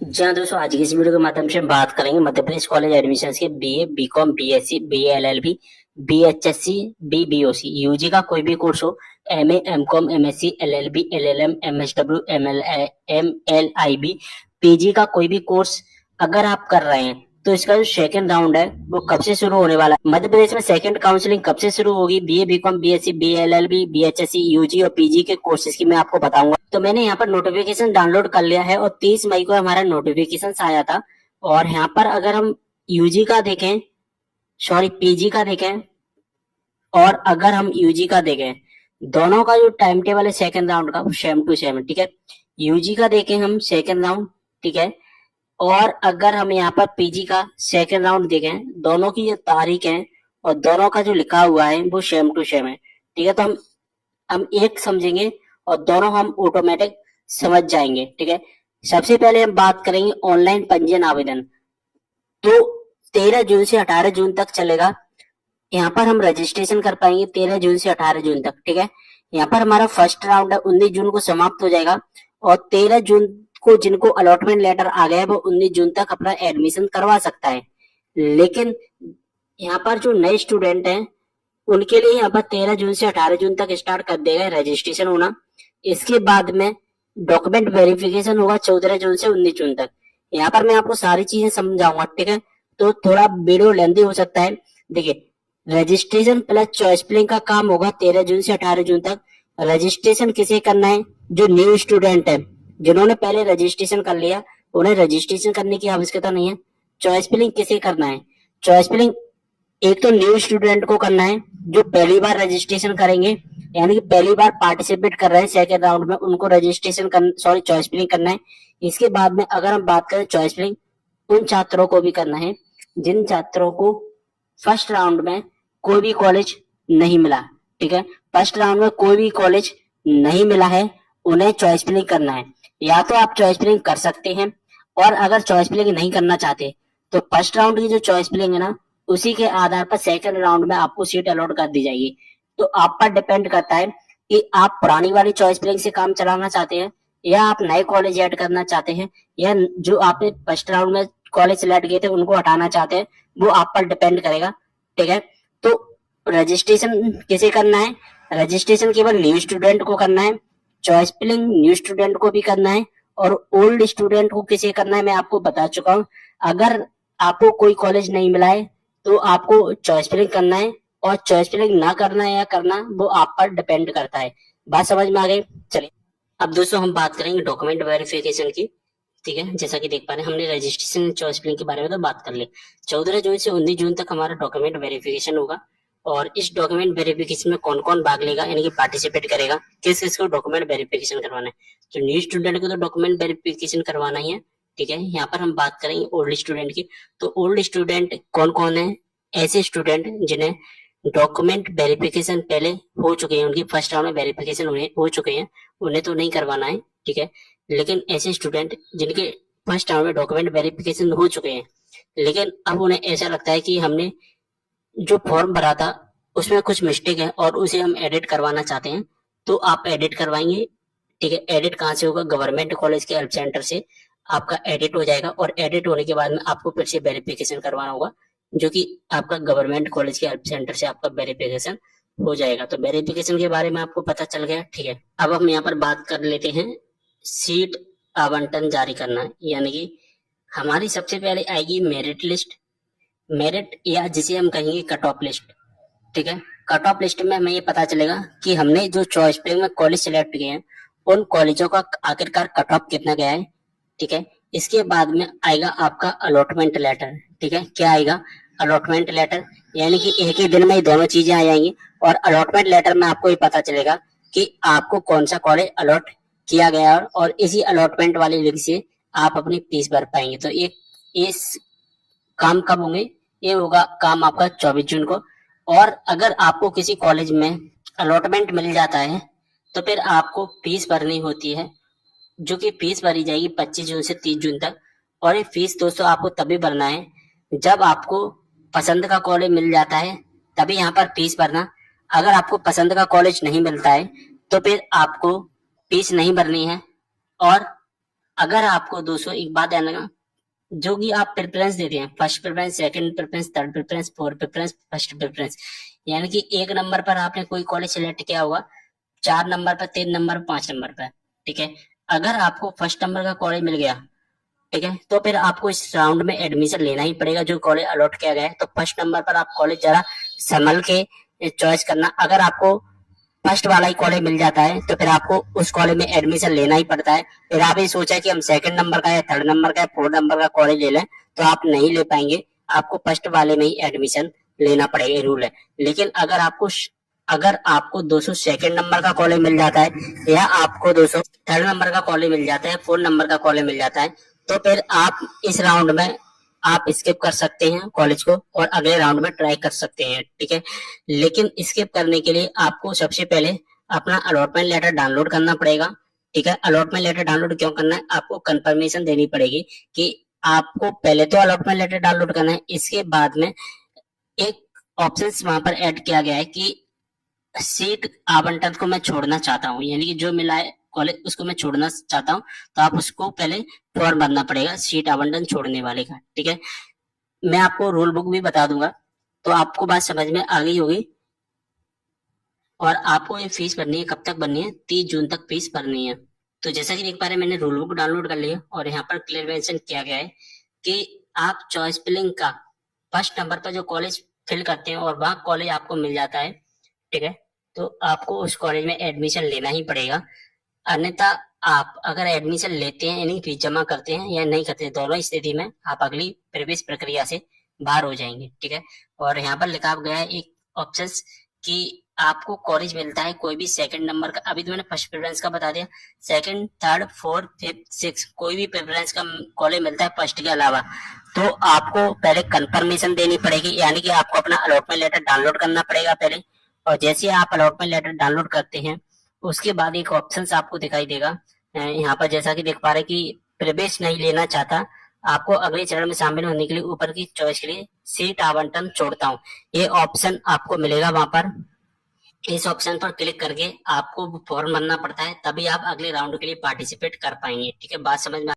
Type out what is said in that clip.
जी हाँ दोस्तों, आज की इस वीडियो के माध्यम से हम बात करेंगे मध्य प्रदेश कॉलेज एडमिशन के BA, BCom, BSc, BA LLB, बीएचएससी, बीबीओसी, यूजी का कोई भी कोर्स हो, MA, MCom, MSc, LLB, LLM, MSW, MLIB, PG का कोई भी कोर्स अगर आप कर रहे हैं तो इसका जो सेकंड राउंड है वो कब से शुरू होने वाला है। मध्य प्रदेश में सेकंड काउंसलिंग कब से शुरू होगी, बीए, बीकॉम, बीएससी, बीएलएलबी, बीएचएससी, यूजी और पीजी के कोर्सेज की मैं आपको बताऊंगा। तो मैंने यहाँ पर नोटिफिकेशन डाउनलोड कर लिया है और 30 मई को हमारा नोटिफिकेशन आया था। और यहाँ पर अगर हम यूजी का देखें, सॉरी पीजी का देखें, और अगर हम यूजी का देखें, दोनों का जो टाइम टेबल है सेकंड राउंड का सेम टू सेम, ठीक है। यूजी का देखें हम सेकंड राउंड, ठीक है। और अगर हम यहाँ पर पीजी का सेकंड राउंड देखें, दोनों की जो तारीख है और दोनों का जो लिखा हुआ है वो सेम टू सेम है, ठीक है। तो हम एक समझेंगे और दोनों हम ऑटोमेटिक समझ जाएंगे, ठीक है। सबसे पहले हम बात करेंगे ऑनलाइन पंजीयन आवेदन। तो 13 जून से 18 जून तक चलेगा। यहाँ पर हम रजिस्ट्रेशन कर पाएंगे 13 जून से 18 जून तक, ठीक है। यहाँ पर हमारा फर्स्ट राउंड है 19 जून को समाप्त हो जाएगा और 13 जून को जिनको अलॉटमेंट लेटर आ गया है वो 19 जून तक अपना एडमिशन करवा सकता है। लेकिन यहाँ पर जो नए स्टूडेंट हैं उनके लिए यहाँ पर 13 जून से 18 जून तक स्टार्ट कर देगा रजिस्ट्रेशन होना। इसके बाद में डॉक्यूमेंट वेरिफिकेशन होगा 14 जून से 19 जून तक। यहाँ पर मैं आपको सारी चीजें समझाऊंगा, ठीक है। तो थोड़ा वीडियो लेंथी हो सकता है। देखिए, रजिस्ट्रेशन प्लस चॉइस फिलिंग का काम होगा 13 जून से 18 जून तक। रजिस्ट्रेशन किसे करना है? जो न्यू स्टूडेंट है, जिन्होंने पहले रजिस्ट्रेशन कर लिया उन्हें रजिस्ट्रेशन करने की आवश्यकता नहीं है। चॉइस फिलिंग किसे करना है? चॉइस फिलिंग एक तो न्यू स्टूडेंट को करना है जो पहली बार रजिस्ट्रेशन करेंगे, यानी कि पहली बार पार्टिसिपेट कर रहे हैं सेकेंड राउंड में, उनको रजिस्ट्रेशन सॉरी चॉइस फिलिंग करना है। इसके बाद में अगर हम बात करें चॉइस फिलिंग, उन छात्रों को भी करना है जिन छात्रों को फर्स्ट राउंड में कोई भी कॉलेज नहीं मिला, ठीक है। फर्स्ट राउंड में कोई भी कॉलेज नहीं मिला है, उन्हें चॉइस फिलिंग करना है। या तो आप चॉइस फिलिंग कर सकते हैं, और अगर चॉइस फिलिंग नहीं करना चाहते तो फर्स्ट राउंड की जो चॉइस फिलिंग है ना, उसी के आधार पर सेकंड राउंड में आपको सीट अलॉट कर दी जाएगी। तो आप पर डिपेंड करता है कि आप पुरानी वाली चॉइस फिलिंग से काम चलाना चाहते हैं या आप नए कॉलेज ऐड करना चाहते हैं, या जो आपने फर्स्ट राउंड में कॉलेज सिलेक्ट किए थे उनको हटाना चाहते हैं, वो आप पर डिपेंड करेगा, ठीक है। तो रजिस्ट्रेशन किसे करना है? रजिस्ट्रेशन केवल न्यू स्टूडेंट को करना है। चॉइस फिलिंग न्यू स्टूडेंट को भी करना है, और ओल्ड स्टूडेंट को किसे करना है मैं आपको बता चुका हूँ। अगर आपको कोई कॉलेज नहीं मिला है तो आपको चॉइस फिलिंग करना है, और चॉइस फिलिंग ना करना है या करना वो आप पर डिपेंड करता है। बात समझ में आ गई? चलिए अब दोस्तों हम बात करेंगे डॉक्यूमेंट वेरिफिकेशन की, ठीक है। जैसा कि देख पा रहे हैं हमने रजिस्ट्रेशन चॉइस फिलिंग के बारे में तो बात कर ली। 14 जून से 19 जून तक हमारा डॉक्यूमेंट वेरिफिकेशन होगा। और इस डॉक्यूमेंट वेरिफिकेशन में कौन कौन भाग लेगा, यानी कि पार्टिसिपेट करेगा, किस किस को डॉक्यूमेंट वेरिफिकेशन करवाना है। तो न्यू स्टूडेंट को तो डॉक्यूमेंट वेरिफिकेशन करवाना ही है, ठीक है। यहाँ पर हम बात करेंगे ओल्ड स्टूडेंट की। तो ओल्ड स्टूडेंट कौन कौन है? ऐसे स्टूडेंट जिन्हें डॉक्यूमेंट वेरिफिकेशन पहले हो चुके हैं, उनकी फर्स्ट राउंड में वेरिफिकेशन हो चुके हैं, उन्हें तो नहीं करवाना है, ठीक है। लेकिन ऐसे स्टूडेंट जिनके फर्स्ट राउंड में डॉक्यूमेंट वेरिफिकेशन हो चुके हैं, लेकिन अब उन्हें ऐसा लगता है कि हमने जो फॉर्म भरा था उसमें कुछ मिस्टेक है और उसे हम एडिट करवाना चाहते हैं, तो आप एडिट करवाएंगे, ठीक है। एडिट कहाँ से होगा? गवर्नमेंट कॉलेज के हेल्प सेंटर से आपका एडिट हो जाएगा, और एडिट होने के बाद में आपको फिर से वेरिफिकेशन करवाना होगा, जो कि आपका गवर्नमेंट कॉलेज के हेल्प सेंटर से आपका वेरिफिकेशन हो जाएगा। तो वेरिफिकेशन के बारे में आपको पता चल गया, ठीक है। अब हम यहाँ पर बात कर लेते हैं सीट आवंटन जारी करना, यानी कि हमारी सबसे पहले आएगी मेरिट लिस्ट। मेरिट या जिसे हम कहेंगे कट ऑफ लिस्ट, ठीक है। कट ऑफ लिस्ट में हमें ये पता चलेगा कि हमने जो चॉइस फिलिंग में कॉलेज सिलेक्ट किए हैं उन कॉलेजों का आखिरकार कट ऑफ कितना गया है, ठीक है। इसके बाद में आएगा आपका अलॉटमेंट लेटर, ठीक है। क्या आएगा? अलॉटमेंट लेटर, यानी कि एक ही दिन में ही दोनों चीजें आ जाएंगी। और अलॉटमेंट लेटर में आपको ये पता चलेगा कि आपको कौन सा कॉलेज अलॉट किया गया है, और इसी अलॉटमेंट वाली लिंक से आप अपनी फीस भर पाएंगे। तो ये इस काम कब होंगे? ये होगा काम आपका 24 जून को। और अगर आपको किसी कॉलेज में अलॉटमेंट मिल जाता है तो फिर आपको फीस भरनी होती है, जो कि फीस भरी जाएगी 25 जून से 30 जून तक। और ये फीस दोस्तों आपको तभी भरना है जब आपको पसंद का कॉलेज मिल जाता है, तभी यहाँ पर फीस भरना। अगर आपको पसंद का कॉलेज नहीं मिलता है तो फिर आपको फीस नहीं भरनी है, और अगर आपको दोस्तों एक बात ध्यान रखना, जो कि आप प्रेफरेंस देते हैं, first preference, second preference, third preference, fourth preference, first preference, यानी कि एक नंबर पर आपने कोई कॉलेज सिलेक्ट किया होगा, 4 नंबर पर, 3 नंबर, 5 नंबर पर, ठीक है। अगर आपको फर्स्ट नंबर का कॉलेज मिल गया, ठीक है, तो फिर आपको इस राउंड में एडमिशन लेना ही पड़ेगा जो कॉलेज अलॉट किया गया है। तो फर्स्ट नंबर पर आप कॉलेज जरा संभल के चॉइस करना। अगर आपको फर्स्ट वाला ही कॉलेज मिल जाता है तो फिर आपको उस कॉलेज में एडमिशन लेना ही पड़ता है। फिर आप ये सोचा कि हम सेकंड नंबर का या थर्ड नंबर का या फोर्थ नंबर का कॉलेज ले लें, तो आप नहीं ले पाएंगे, आपको फर्स्ट वाले में ही एडमिशन लेना पड़ेगा, ये रूल है। लेकिन अगर आपको 200 सेकंड नंबर का कॉलेज मिल जाता है या आपको 200 थर्ड नंबर का कॉलेज मिल जाता है, फोर्थ नंबर का कॉलेज मिल जाता है, तो फिर आप इस राउंड में आप स्किप कर सकते हैं कॉलेज को और अगले राउंड में ट्राई कर सकते हैं, ठीक है। लेकिन स्किप करने के लिए आपको सबसे पहले अपना अलॉटमेंट लेटर डाउनलोड करना पड़ेगा, ठीक है। अलॉटमेंट लेटर डाउनलोड क्यों करना है, आपको कंफर्मेशन देनी पड़ेगी कि आपको पहले तो अलॉटमेंट लेटर डाउनलोड करना है, इसके बाद में एक ऑप्शन वहां पर ऐड किया गया है कि सीट आवंटन को मैं छोड़ना चाहता हूँ, यानी कि जो मिला है कॉलेज उसको मैं छोड़ना चाहता हूँ, तो आप उसको पहले फॉर्म भरना पड़ेगा सीट आवंटन छोड़ने वाले का, ठीक है। मैं आपको रूल बुक भी बता दूंगा, तो आपको बात समझ में आ गई होगी। और आपको ये फीस भरनी है, कब तक भरनी है, 30 जून तक फीस भरनी है। तो जैसा कि देख पा रहे हैं, मैंने रूल बुक डाउनलोड कर लिया और यहाँ पर क्लियर मेंशन किया गया है कि आप चॉइस फिलिंग का फर्स्ट नंबर पर जो कॉलेज फिल करते हैं और वहाँ कॉलेज आपको मिल जाता है, ठीक है, तो आपको उस कॉलेज में एडमिशन लेना ही पड़ेगा। अन्यथा आप अगर एडमिशन लेते हैं यानी फीस जमा करते हैं या नहीं करते, दोनों स्थिति में आप अगली प्रवेश प्रक्रिया से बाहर हो जाएंगे, ठीक है। और यहाँ पर लिखा गया है एक ऑप्शन कि आपको कॉलेज मिलता है कोई भी सेकंड नंबर का, अभी तो मैंने फर्स्ट प्रेफरेंस का बता दिया, second, third, fourth, fifth, six, कोई भी प्रेफरेंस का कॉलेज मिलता है फर्स्ट के अलावा, तो आपको पहले कंफर्मेशन देनी पड़ेगी, यानी कि आपको अपना अलॉटमेंट लेटर डाउनलोड करना पड़ेगा पहले। और जैसे आप अलॉटमेंट लेटर डाउनलोड करते हैं उसके बाद एक ऑप्शन आपको दिखाई देगा, यहाँ पर जैसा कि देख पा रहे हैं कि प्रवेश नहीं लेना चाहता, आपको अगले चरण में शामिल होने के लिए ऊपर की चॉइस के लिए सीट आवंटन छोड़ता हूँ, ये ऑप्शन आपको मिलेगा वहां पर। इस ऑप्शन पर क्लिक करके आपको फॉर्म भरना पड़ता है, तभी आप अगले राउंड के लिए पार्टिसिपेट कर पाएंगे, ठीक है। बात समझ में